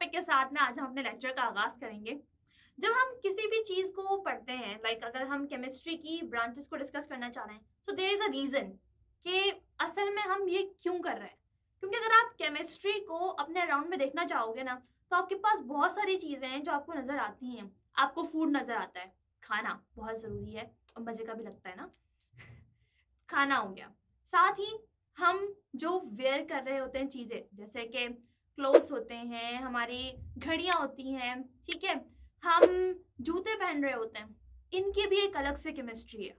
Topic के साथ में आज हम अपने लेक्चर का आगाज करेंगे। जब हम किसी भी चीज को पढ़ते हैं, लाइक अगर हम केमिस्ट्री की ब्रांचेस को डिस्कस करना चाह रहे हैं, so there is a reason कि असल में हम ये क्यों कर रहे हैं। क्योंकि अगर आप केमिस्ट्री को अपने अराउंड में देखना चाहोगे ना, तो आपके पास बहुत सारी चीजें हैं जो आपको नजर आती हैं। आपको फूड नजर आता है, खाना बहुत जरूरी है और मजे का भी लगता है ना। खाना हो गया, साथ ही हम जो वेयर कर रहे होते हैं चीजें, जैसे कि क्लोथ्स होते हैं, हमारी घड़ियां होती हैं, ठीक है, हम जूते पहन रहे होते हैं, इनकी भी एक अलग से केमिस्ट्री है।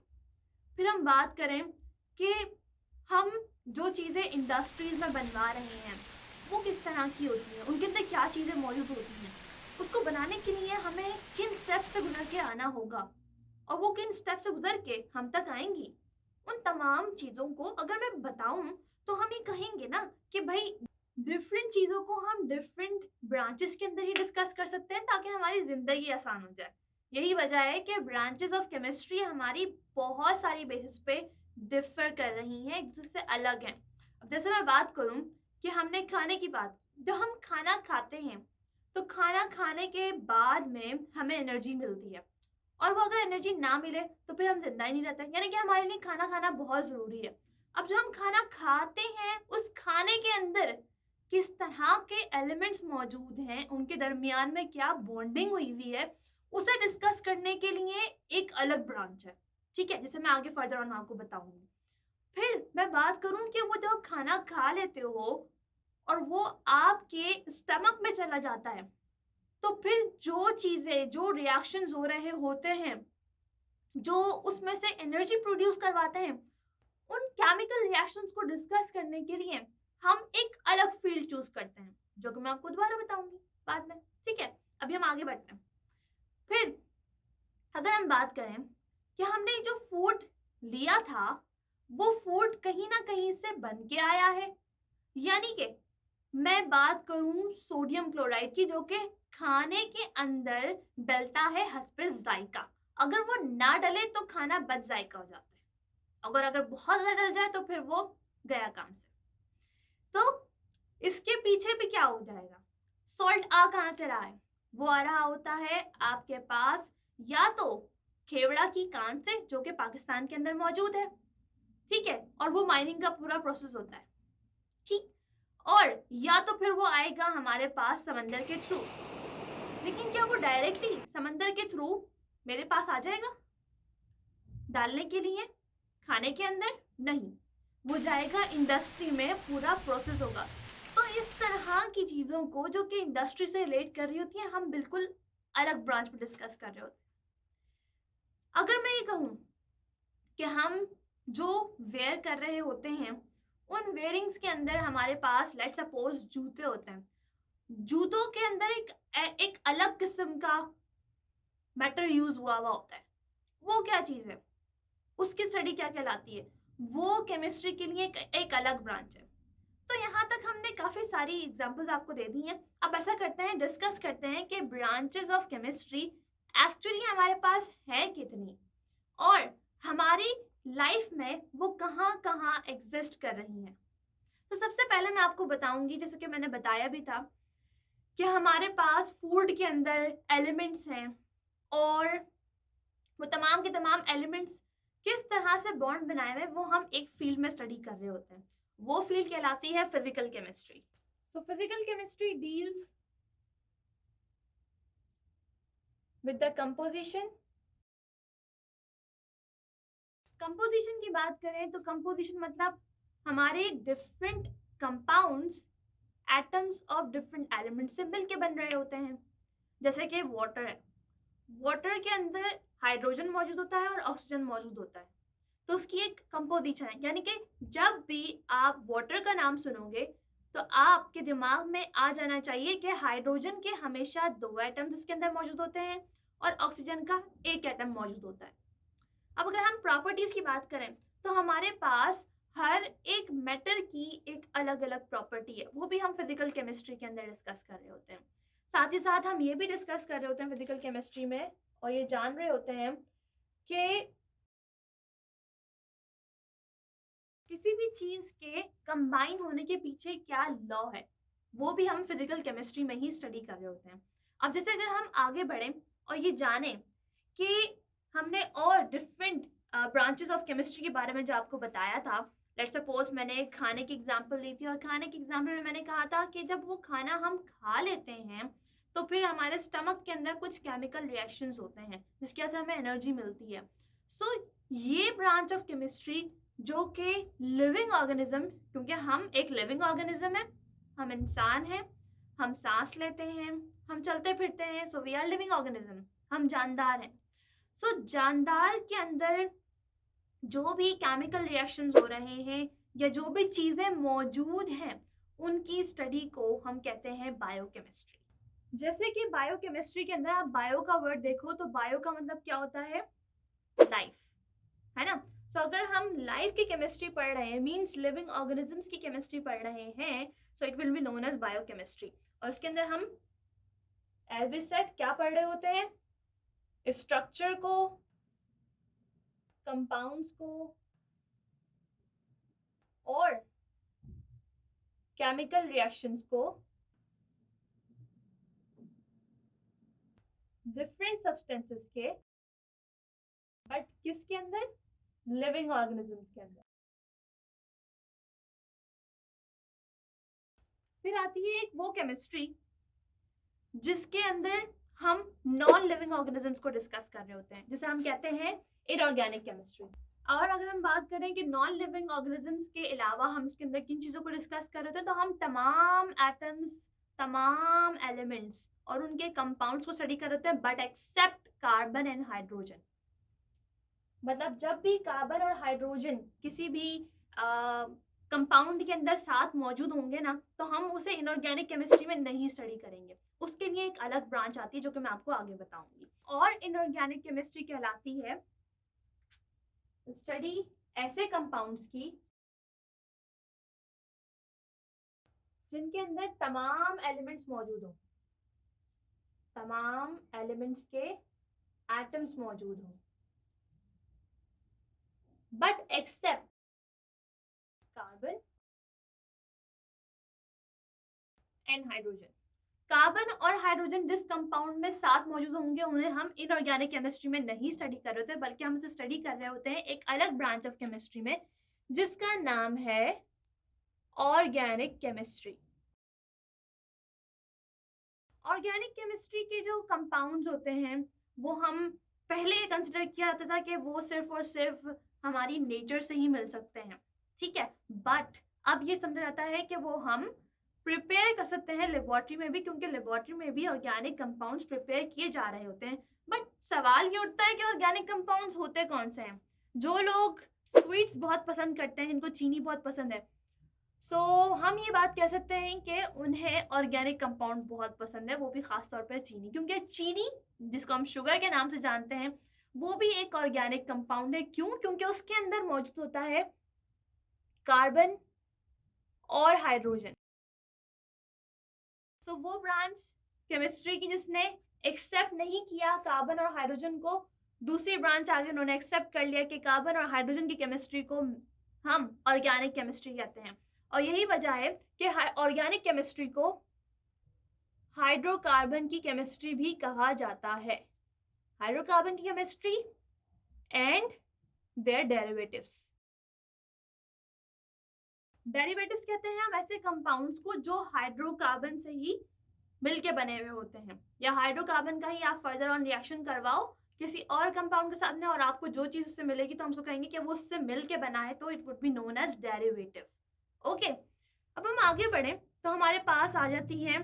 फिर हम बात करें कि हम जो चीजें इंडस्ट्रीज में बनवा रहे हैं वो किस तरह की होती हैं, उनके अंदर क्या चीजें मौजूद होती हैं, उसको बनाने के लिए हमें किन स्टेप्स से गुजर के आना होगा और वो किन स्टेप से गुजर के हम तक आएंगी। उन तमाम चीजों को अगर मैं बताऊं तो हम ये कहेंगे ना कि भाई डिफरेंट चीजों को हम डिफरेंट ब्रांचेस के अंदर ही डिस्कस कर सकते हैं ताकि हमारी जिंदगी आसान हो जाए। यही वजह है कि ब्रांचेस ऑफ केमिस्ट्री हमारी बहुत सारी बेसिस पे डिफर कर रही हैं, एक दूसरे से अलग हैं। अब जैसे मैं बात करूं कि हमने खाने की बात, जब हम खाना खाते हैं तो खाना खाने के बाद में हमें एनर्जी मिलती है, और वो अगर एनर्जी ना मिले तो फिर हम जिंदा ही नहीं रहते, यानी कि हमारे लिए खाना खाना बहुत जरूरी है। अब जो हम खाना खाते हैं उस खाने के अंदर किस तरह के एलिमेंट्स मौजूद हैं, उनके दरमियान में क्या बॉन्डिंग हुई हुई है, उसे डिस्कस करने के लिए एक अलग ब्रांच है, ठीक है, जिसे मैं आगे फर्दर ऑन आपको बताऊंगी। फिर मैं बात करूं कि वो जब खाना खा लेते हो और वो आपके स्टमक में चला जाता है, तो फिर जो चीजें, जो रिएक्शंस हो रहे होते हैं, जो उसमें से एनर्जी प्रोड्यूस करवाते हैं, उन केमिकल रिएक्शंस को डिस्कस करने के लिए हम एक अलग फील्ड चूज करते हैं, जो कि मैं आपको दोबारा बताऊंगी बाद में, ठीक है। अभी हम आगे बढ़ते हैं। फिर अगर हम बात करें कि हमने जो फूड लिया था वो फूड कहीं ना कहीं से बन के आया है, यानी कि मैं बात करूं सोडियम क्लोराइड की, जो कि खाने के अंदर डलता है हस्बे जायका। अगर वो ना डले तो खाना बद जायका हो जाता है, अगर अगर बहुत ज्यादा डल जाए तो फिर वो गया काम से। तो इसके पीछे भी क्या हो जाएगा, सॉल्ट आ कहां से रहा है, वो आ रहा होता है आपके पास या तो खेवड़ा की कान से, जो कि पाकिस्तान के अंदर मौजूद है, ठीक है, और वो माइनिंग का पूरा प्रोसेस होता है, ठीक, और या तो फिर वो आएगा हमारे पास समंदर के थ्रू। लेकिन क्या वो डायरेक्टली समंदर के थ्रू मेरे पास आ जाएगा डालने के लिए खाने के अंदर? नहीं, वो जाएगा इंडस्ट्री में, पूरा प्रोसेस होगा। तो इस तरह की चीजों को जो कि इंडस्ट्री से रिलेट कर रही होती है, हम बिल्कुल अलग ब्रांच में डिस्कस कर रहे होते हैं। अगर मैं ये कहूं कि हम जो वेयर कर रहे होते हैं उन वेयरिंग्स के अंदर हमारे पास लेट्स सपोज जूते होते हैं, जूतों के अंदर एक अलग किस्म का मेटल यूज हुआ हुआ होता है, वो क्या चीज है, उसकी स्टडी क्या कहलाती है, वो केमिस्ट्री के लिए एक अलग ब्रांच है। तो यहाँ तक हमने काफी सारी एग्जांपल्स आपको दे दी हैं। अब ऐसा करते हैं, डिस्कस करते हैं कि ब्रांचेस ऑफ केमिस्ट्री एक्चुअली हमारे पास है कितनी, और हमारी लाइफ में वो कहाँ कहाँ एग्जिस्ट कर रही हैं। तो सबसे पहले मैं आपको बताऊंगी, जैसे कि मैंने बताया भी था, कि हमारे पास फूड के अंदर एलिमेंट्स हैं, और वो तमाम के तमाम एलिमेंट्स किस तरह से बॉन्ड बनाए हुए वो हम एक फील्ड में स्टडी कर रहे होते हैं। वो फील्ड कहलाती है फिजिकल केमिस्ट्री। तो physical chemistry deals with the composition. Composition की बात करें तो कंपोजिशन मतलब हमारे different compounds atoms of different elements से मिलके बन रहे होते हैं। जैसे कि वाटर है, वाटर के अंदर हाइड्रोजन मौजूद होता है और ऑक्सीजन मौजूद होता है, तो उसकी एक कंपोजिशन है, यानी कि जब भी आप वाटर का नाम सुनोगे तो आपके दिमाग में आ जाना चाहिए कि हाइड्रोजन के हमेशा दो एटम्स इसके अंदर मौजूद होते हैं और ऑक्सीजन का एक एटम मौजूद होता है। अब अगर हम प्रॉपर्टीज की बात करें तो हमारे पास हर एक मेटल की एक अलग अलग प्रॉपर्टी है, वो भी हम फिजिकल केमिस्ट्री के अंदर डिस्कस कर रहे होते हैं। साथ ही साथ हम ये भी डिस्कस कर रहे होते हैं फिजिकल केमिस्ट्री में, और ये जान रहे होते हैं कि किसी भी चीज के कंबाइन होने के पीछे क्या लॉ है। वो भी हम फिजिकल केमिस्ट्री में ही स्टडी कर रहे होते हैं। अब जैसे अगर हम आगे बढ़ें और ये जानें कि हमने और डिफरेंट ब्रांचेस ऑफ केमिस्ट्री के बारे में जो आपको बताया था, लेट्स सपोज मैंने खाने की एग्जांपल ली थी और खाने की एग्जांपल में मैंने कहा था कि जब वो खाना हम खा लेते हैं तो फिर हमारे स्टमक के अंदर कुछ केमिकल रिएक्शंस होते हैं जिसकी वजह से हमें एनर्जी मिलती है। सो ये ब्रांच ऑफ केमिस्ट्री जो कि लिविंग ऑर्गेनिज्म, क्योंकि हम एक लिविंग ऑर्गेनिज्म है, हम इंसान हैं, हम सांस लेते हैं, हम चलते फिरते हैं, so we are living organism, हम जानदार हैं। सो जानदार के अंदर जो भी केमिकल रिएक्शंस हो रहे हैं या जो भी चीजें मौजूद हैं उनकी स्टडी को हम कहते हैं बायोकेमिस्ट्री। जैसे कि बायोकेमिस्ट्री के अंदर आप बायो का वर्ड देखो तो बायो का मतलब क्या होता है, लाइफ, है ना। सो अगर हम लाइफ की केमिस्ट्री पढ़ रहे हैं, मींस लिविंग ऑर्गेनिजम्स की केमिस्ट्री पढ़ रहे हैं, so it will be known as biochemistry. और इसके अंदर हम एज वी सेड क्या पढ़ रहे होते हैं, स्ट्रक्चर को, कंपाउंड्स को और केमिकल रिएक्शंस को डिफरेंट सब्सटेंसेस के, बट किसके अंदर, लिविंग ऑर्गेनिजम्स के अंदर। फिर आती है एक वो केमिस्ट्री जिसके अंदर हम नॉन लिविंग ऑर्गेनिजम्स को डिस्कस कर रहे होते हैं, जिसे हम कहते हैं इनऑर्गेनिक केमिस्ट्री। और अगर हम बात करें कि नॉन लिविंग ऑर्गेनिजम्स के अलावा हम इसके अंदर किन चीज़ों को डिस्कस कर रहे होते हैं, तो हम तमाम एटम्स, तमाम एलिमेंट्स और उनके कंपाउंड्स को स्टडी कर रहे होते हैं, but except carbon and hydrogen. मतलब जब भी कार्बन और हाइड्रोजन किसी भी कंपाउंड के अंदर साथ मौजूद होंगे ना, तो हम उसे इनऑर्गेनिक केमिस्ट्री में नहीं स्टडी करेंगे। उसके लिए एक अलग ब्रांच आती है जो कि मैं आपको आगे बताऊंगी। और इनऑर्गेनिक केमिस्ट्री कहलाती है स्टडी ऐसे कंपाउंड्स की जिनके अंदर तमाम एलिमेंट्स मौजूद हो, तमाम एलिमेंट्स के एटम्स मौजूद हो, but except carbon and hydrogen. Carbon और हाइड्रोजन जिस कंपाउंड में साथ मौजूद होंगे उन्हें हम इनऑर्गेनिक केमिस्ट्री में नहीं स्टडी कर रहे होते, बल्कि हम उसे स्टडी कर रहे होते हैं एक अलग ब्रांच ऑफ केमिस्ट्री में जिसका नाम है ऑर्गेनिक केमिस्ट्री। ऑर्गेनिक केमिस्ट्री के जो कंपाउंड्स होते हैं वो हम पहले ये कंसिडर किया जाता था कि वो सिर्फ और सिर्फ हमारी नेचर से ही मिल सकते हैं, ठीक है। बट अब ये समझा जाता है कि वो हम प्रिपेयर कर सकते हैं लेबोरेटरी में भी, क्योंकि लेबोरेटरी में भी ऑर्गेनिक कंपाउंड्स प्रिपेयर किए जा रहे होते हैं। बट सवाल ये उठता है कि ऑर्गेनिक कंपाउंड्स होते कौन से हैं। जो लोग स्वीट्स बहुत पसंद करते हैं, जिनको चीनी बहुत पसंद है, हम ये बात कह सकते हैं कि उन्हें ऑर्गेनिक कंपाउंड बहुत पसंद है, वो भी खास तौर पर चीनी, क्योंकि चीनी जिसको हम शुगर के नाम से जानते हैं वो भी एक ऑर्गेनिक कंपाउंड है। क्यों? क्योंकि उसके अंदर मौजूद होता है कार्बन और हाइड्रोजन। वो ब्रांच केमिस्ट्री की जिसने एक्सेप्ट नहीं किया कार्बन और हाइड्रोजन को, दूसरी ब्रांच आगे उन्होंने एक्सेप्ट कर लिया कि कार्बन और हाइड्रोजन की केमिस्ट्री को हम ऑर्गेनिक केमिस्ट्री कहते हैं। और यही वजह है कि ऑर्गेनिक केमिस्ट्री को हाइड्रोकार्बन की केमिस्ट्री भी कहा जाता है। हाइड्रोकार्बन की chemistry and their derivatives. Derivatives कहते हैं हम ऐसे कंपाउंड्स को जो हाइड्रोकार्बन से ही मिलके बने हुए होते हैं, या हाइड्रोकार्बन का ही आप फर्दर ऑन रिएक्शन करवाओ किसी और कंपाउंड के साथ में और आपको जो चीज उससे मिलेगी तो हम उसको कहेंगे कि वो उससे मिलके बना है, तो it would be known as derivative. Okay, अब हम आगे बढ़े तो हमारे पास आ जाती है,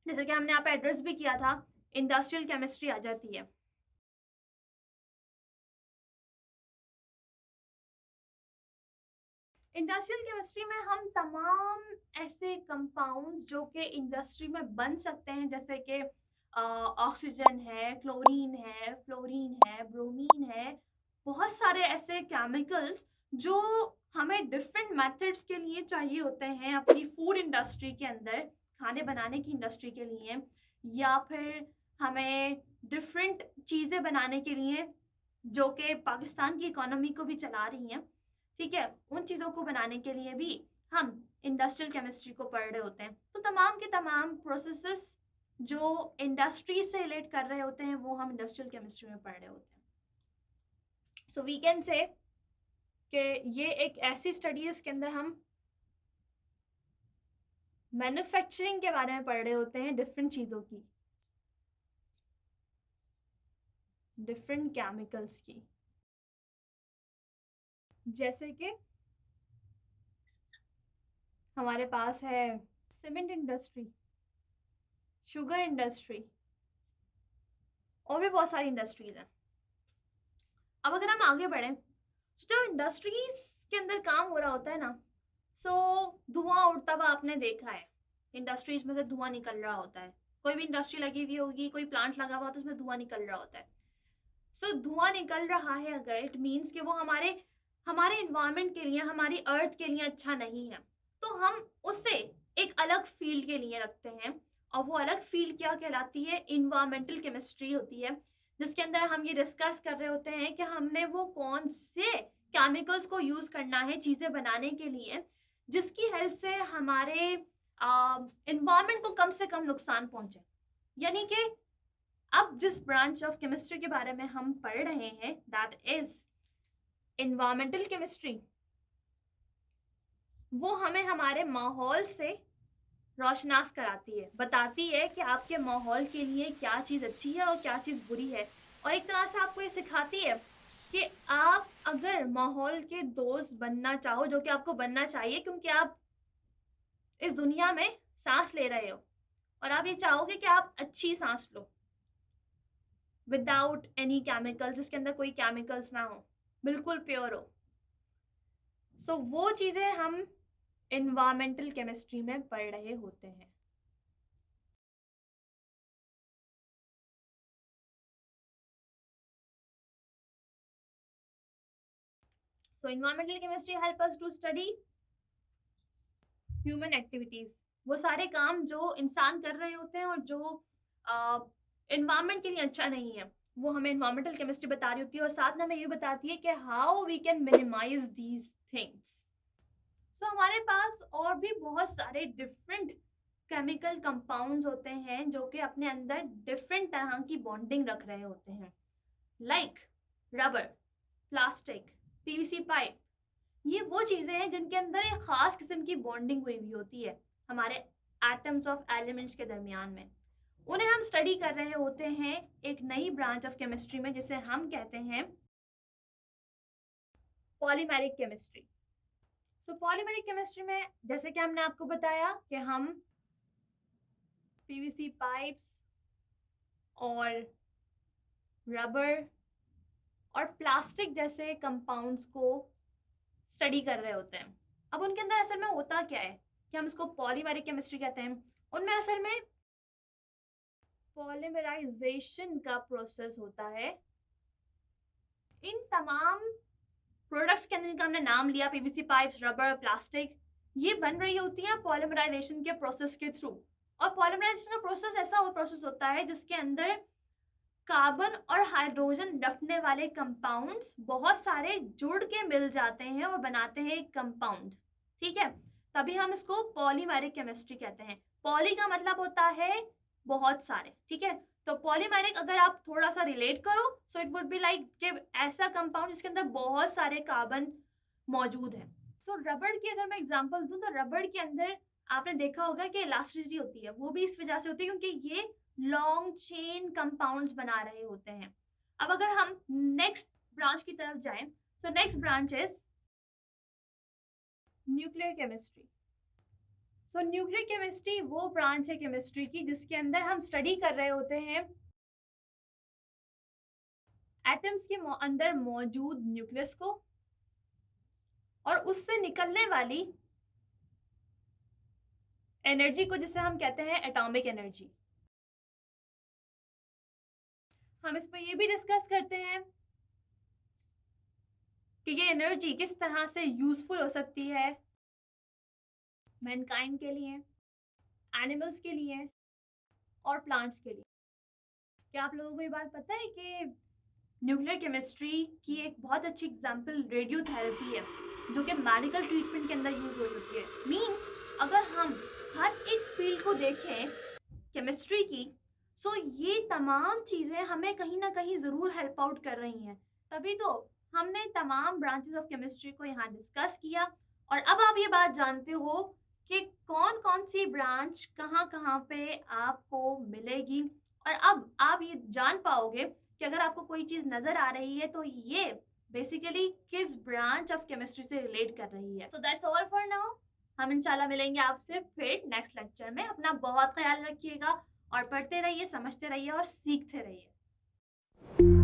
जैसे कि हमने यहाँ पे एड्रेस भी किया था, इंडस्ट्रियल केमिस्ट्री आ जाती है। इंडस्ट्रियल केमिस्ट्री में हम तमाम ऐसे कंपाउंड्स जो कि इंडस्ट्री में बन सकते हैं, जैसे कि ऑक्सीजन है, क्लोरीन है, फ्लोरीन है, ब्रोमीन है, बहुत सारे ऐसे केमिकल्स जो हमें डिफरेंट मेथड्स के लिए चाहिए होते हैं अपनी फूड इंडस्ट्री के अंदर, खाने बनाने की इंडस्ट्री के लिए, या फिर हमें डिफरेंट चीज़ें बनाने के लिए जो कि पाकिस्तान की इकोनॉमी को भी चला रही हैं, ठीक है, उन चीज़ों को बनाने के लिए भी हम इंडस्ट्रियल केमिस्ट्री को पढ़ रहे होते हैं, तो तमाम के तमाम प्रोसेसेस जो इंडस्ट्री से रिलेट कर रहे होते हैं वो हम इंडस्ट्रियल केमिस्ट्री में पढ़ रहे होते हैं। सो वी कैन से कि ये एक ऐसी स्टडी है इसके अंदर हम मैन्युफैक्चरिंग के बारे में पढ़ रहे होते हैं, डिफरेंट चीज़ों की, डिफरेंट केमिकल्स की। जैसे कि हमारे पास है सीमेंट इंडस्ट्री, शुगर इंडस्ट्री, और भी बहुत सारी इंडस्ट्रीज हैं। अब अगर हम आगे बढ़े तो जो इंडस्ट्रीज के अंदर काम हो रहा होता है ना, सो धुआं उड़ता हुआ आपने देखा है, इंडस्ट्रीज में से धुआं निकल रहा होता है। कोई भी इंडस्ट्री लगी हुई होगी, कोई प्लांट लगा हुआ तो उसमें धुआं निकल रहा होता है। सो धुआं निकल रहा है अगर, इट मीन्स कि वो हमारे हमारे इन्वायरमेंट के लिए, हमारी अर्थ के लिए अच्छा नहीं है, तो हम उसे एक अलग फील्ड के लिए रखते हैं। और वो अलग फील्ड क्या कहलाती है? इन्वायरमेंटल केमिस्ट्री होती है, जिसके अंदर हम ये डिस्कस कर रहे होते हैं कि हमने वो कौन से केमिकल्स को यूज करना है चीजें बनाने के लिए, जिसकी हेल्प से हमारे इन्वायरमेंट को कम से कम नुकसान पहुंचे। यानी कि अब जिस ब्रांच ऑफ केमिस्ट्री के बारे में हम पढ़ रहे हैं, दैट इज इन्वायरमेंटल केमिस्ट्री, वो हमें हमारे माहौल से रोशनास कराती है, बताती है कि आपके माहौल के लिए क्या चीज़ अच्छी है और क्या चीज़ बुरी है। और एक तरह से आपको ये सिखाती है कि आप अगर माहौल के दोस्त बनना चाहो, जो कि आपको बनना चाहिए क्योंकि आप इस दुनिया में सांस ले रहे हो और आप ये चाहोगे कि आप अच्छी सांस लो विदाउट एनी केमिकल्स, जिसके अंदर कोई केमिकल्स ना हो, बिल्कुल प्योर हो। सो वो चीज़ें हम इन्वायरमेंटल केमिस्ट्री में पढ़ रहे होते हैं। So environmental chemistry help us to study human activities, वो सारे काम जो इंसान कर रहे होते हैं और जो इन्वायरमेंट के लिए अच्छा नहीं है, वो हमें इन्वायरमेंटल केमिस्ट्री बता रही होती है। और साथ में हमें ये बताती है कि how we can minimise these things. So हमारे पास और भी बहुत सारे डिफरेंट केमिकल कंपाउंड्स होते हैं जो कि अपने अंदर डिफरेंट तरह की बॉन्डिंग रख रहे होते हैं, like rubber, plastic, PVC pipe. ये वो चीजें हैं जिनके अंदर एक खास किस्म की बॉन्डिंग हुई हुई होती है हमारे एटम्स ऑफ एलिमेंट्स के दरमियान में। उन्हें हम स्टडी कर रहे होते हैं एक नई ब्रांच ऑफ केमिस्ट्री में, जिसे हम कहते हैं पॉलीमेरिक केमिस्ट्री। सो पॉलीमेरिक केमिस्ट्री में जैसे कि हमने आपको बताया कि हम पीवीसी पाइप्स और रबर और प्लास्टिक जैसे कंपाउंड्स को स्टडी कर रहे होते हैं। अब उनके अंदर असल में होता क्या है कि हम इसको पॉलीमेरिक केमिस्ट्री कहते हैं। उनमें असल में पॉलीमराइजेशन का प्रोसेस होता है। इन तमाम प्रोडक्ट्स के अंदर जिनका हमने नाम लिया, पीवीसी पाइप्स, रबर, प्लास्टिक, ये बन रही होती है पॉलीमराइजेशन के प्रोसेस के थ्रू। और पॉलीमराइजेशन का प्रोसेस ऐसा प्रोसेस होता है जिसके अंदर कार्बन और हाइड्रोजन रखने वाले कंपाउंड्स बहुत सारे जुड़ के मिल जाते हैं और बनाते हैं एक कंपाउंड। ठीक है, तभी हम इसको पॉलीमेरिक केमिस्ट्री कहते हैं। पॉली का मतलब होता है बहुत सारे, ठीक है। तो पॉलीमेरिक अगर आप थोड़ा सा रिलेट करो, so it would be like ऐसा कंपाउंड जिसके अंदर बहुत सारे कार्बन मौजूद है। तो रबड़ की अगर मैं एग्जांपल दूं, तो रबड़ के अंदर आपने देखा होगा कि इलास्टिसिटी होती है, वो भी इस वजह से होती है क्योंकि ये लॉन्ग चेन कंपाउंड्स बना रहे होते हैं। अब अगर हम नेक्स्ट ब्रांच की तरफ जाएं, so next branch is nuclear chemistry. So nuclear chemistry वो ब्रांच है केमिस्ट्री की जिसके अंदर हम स्टडी कर रहे होते हैं एटम्स के अंदर मौजूद न्यूक्लियस को और उससे निकलने वाली एनर्जी को, जिसे हम कहते हैं एटॉमिक एनर्जी। हम इस पर ये भी डिस्कस करते हैं कि ये एनर्जी किस तरह से यूजफुल हो सकती है मैनकाइंड के लिए, एनिमल्स के लिए और प्लांट्स के लिए। क्या आप लोगों को ये बात पता है कि न्यूक्लियर केमिस्ट्री की एक बहुत अच्छी एग्जांपल रेडियोथेरेपी है? जो कि मेडिकल ट्रीटमेंट के अंदर यूज हो सकती है। मीन्स अगर हम हर एक फील्ड को देखें केमिस्ट्री की, सो ये तमाम चीज़ें हमें कहीं ना कहीं ज़रूर हेल्प आउट कर रही हैं। तभी तो हमने तमाम ब्रांचेस ऑफ केमिस्ट्री को यहाँ डिस्कस किया, और अब आप ये बात जानते हो कि कौन कौन सी ब्रांच कहाँ कहाँ पे आपको मिलेगी, और अब आप ये जान पाओगे कि अगर आपको कोई चीज़ नज़र आ रही है तो ये बेसिकली किस ब्रांच ऑफ केमिस्ट्री से रिलेट कर रही है। So that's all for now. हम इंशाल्लाह मिलेंगे आपसे फिर नेक्स्ट लेक्चर में। अपना बहुत ख्याल रखिएगा और पढ़ते रहिए, समझते रहिए और सीखते रहिए।